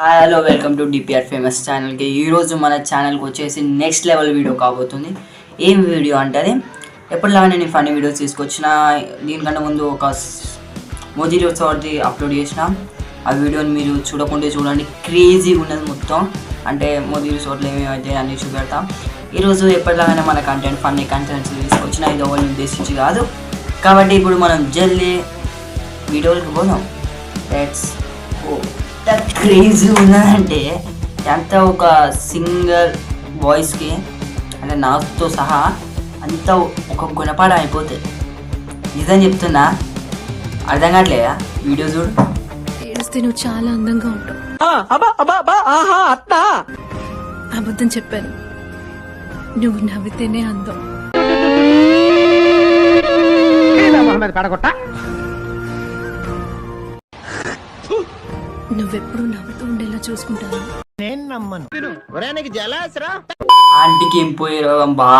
Hi hello welcome to DPR famous ఛానల్కి. ఈరోజు మన ఛానల్కి వచ్చేసి నెక్స్ట్ లెవెల్ వీడియో కాబోతుంది. ఏం వీడియో అంటే ఎప్పటిలాగా నేను ఫన్నీ వీడియోస్ తీసుకొచ్చిన. దీనికన్నా ముందు ఒక మోదీ రిసార్ట్ది అప్లోడ్ చేసిన. ఆ వీడియోని మీరు చూడకుంటే చూడండి, క్రేజీగా ఉన్నది మొత్తం. అంటే మోదీ రిసార్ట్లో ఏమేమైతే అన్నీ చూపెడతాం. ఈరోజు ఎప్పటిలాగానే మన కంటెంట్ ఫన్నీ కంటెంట్స్ తీసుకొచ్చిన, ఇది ఎవరిని ఉద్దేశించి కాదు. కాబట్టి ఇప్పుడు మనం జల్దీ వీడియోలకు పోదాం. Let's go. ఎంత క్రేజీ ఉన్నదంటే ఎంత ఒక సింగర్ వాయిస్కి అంటే నాతో సహా అంత ఒక గుణపాఠ అయిపోతుంది. నిజం చెప్తున్నా, అర్థం కావట్లేదా? వీడియో చూడు. ఏడిస్తే నువ్వు చాలా అందంగా ఉంటావు. అబద్ధం చెప్పాను, నువ్వు నవ్వితేనే అందం. నువ్వెప్పుడు నవ్వుతూ ఉండేలా చూసుకుంటాను. ఆంటీకి ఏం పోయారు బా,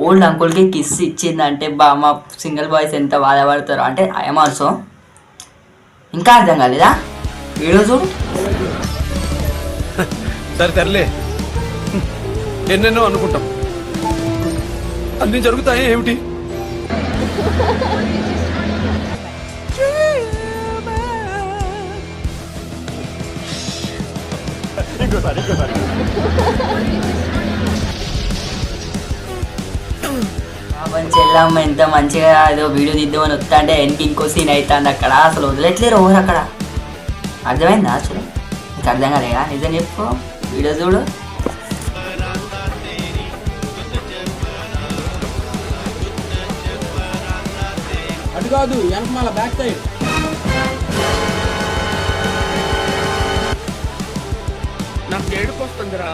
ఓల్డ్ అంకుల్కి కిస్ ఇచ్చిందంటే బా మా సింగిల్ బాయ్స్ ఎంత బాధపడతారు. అంటే ఐఎమ్ ఆల్సో. ఇంకా అర్థం కాలేదా? వీడియో చూడు. సరే తరలే, ఎన్నెన్నో అనుకుంటాం, అన్ని జరుగుతాయి ఏమిటి? చెల్లమ్మ ఎంత మంచిగా ఏదో వీడియో తీద్దామని వస్తా అంటే వెనక్కి ఇంకో సీన్ అవుతుంది అక్కడ. అసలు వదిలేట్లేరు ఓవర్ అక్కడ. అర్థమైందా? అసలు నీకు అర్థం కాలేదా? నిజం చెప్పు. వీడియో చూడు. అటు కాదు, వెనకమాల బ్యాక్ సైడ్. నాకు ఏడుపు వస్తుందిరా.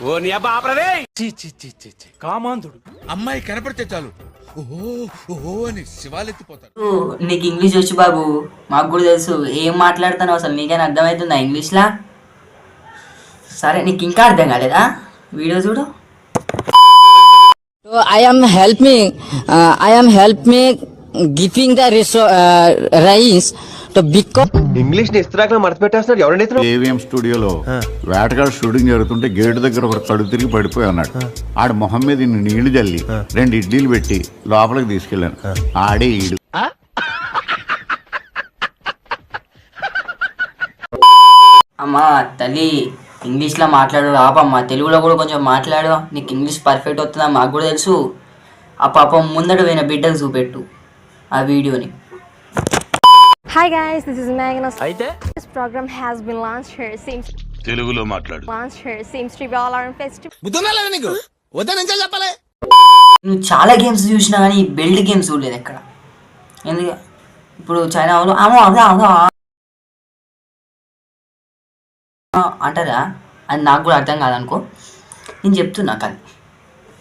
ఓ నీ అబ్బా ఆపరదే. కామాంధుడు అమ్మాయి కనపడితే చాలు ఓహో ఓహో అని శివాలెత్తిపోతాడు. నీకు ఇంగ్లీష్ వచ్చు బాబు, మాకు కూడా తెలుసు. ఏం మాట్లాడుతున్నావు అసలు? నీకైనా అర్థమవుతుందా ఇంగ్లీష్లా? సరే, నీకు ఇంకా అర్థం కాలేదా? వీడియో చూడు. So I am help me giving the rice to because English ని ఇస్త్రాక్ మర్చిపెట్టేస్తున్నాడు. ఎవరండి ఏవిఎం స్టూడియోలో వేటగాడు షూటింగ్ జరుగుతుంటే గేటు దగ్గర ఒక కడుగు తిరిగి పడిపోయి అన్నాడు. ఆడు మొహం మీద నీళ్లు జల్లి 2 ఇడ్లీలు పెట్టి లోపలికి తీసుకెళ్ళాను. ఆడే ఈడు. అమ్మా తల్లి, ఇంగ్లీష్లో మాట్లాడు ఆపమ్మా, తెలుగులో కూడా కొంచెం మాట్లాడు. నీకు ఇంగ్లీష్ పర్ఫెక్ట్ వస్తుందా? మాకు కూడా తెలుసు. ఆ పాపం ముందట పోయిన బిడ్డకు చూపెట్టు ఆ వీడియోని. Hi guys, this is Megan. This program has been launched here. తెలుగులో మాట్లాడు. Seems to be all our festival. బుద్ధుందా నీకు? వద్దని చెప్పాలి. నువ్వు చాలా గేమ్స్ చూసినా కానీ ఈ బెల్ట్ గేమ్స్ చూడలేదు ఎక్కడ. ఎందుకు ఇప్పుడు చైనా వాళ్ళు అంటారా? అది నాకు కూడా అర్థం కాదనుకో. నేను చెప్తున్నా కానీ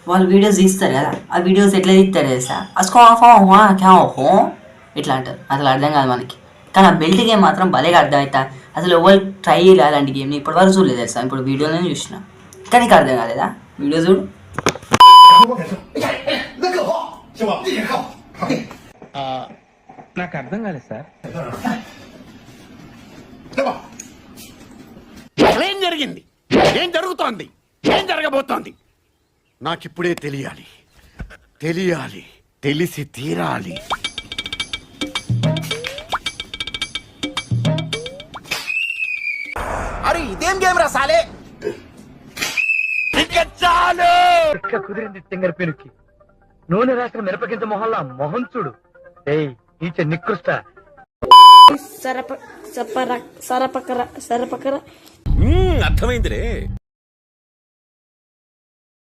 వాళ్ళు వీడియోస్ తీస్తారు కదా, ఆ వీడియోస్ ఎట్లా తీస్తారు తెలుసా? ఇట్లా అంటారు. అసలు అర్థం కాదు మనకి. కానీ ఆ బెల్ట్ గేమ్ మాత్రం భలేగా అర్థమవుతా. అసలు ఎవరు ట్రై చేయలేదు అలాంటి గేమ్ని ఇప్పటి వరకు చూడలేదు తెలుసా. ఇప్పుడు వీడియోలోనే చూసిన, కానీ నీకు అర్థం కాలేదా? వీడియో చూడు. నాకు అర్థం కాలేదు సార్. ఏం జరిగింది? ఏం జరుగుతోంది? ఏం జరగబోతోంది? నాకిప్పుడే తెలియాలి, తెలిసి తీరాలి. అరే ఇదేం గేమ్ రా సాలే. కుదిరింది తింగర్ పెనుకి నూనె రాసిన మిరపకింత మొహల్లా మొహం చూడు. ఈచ నికృష్ట అర్థమైందిరే.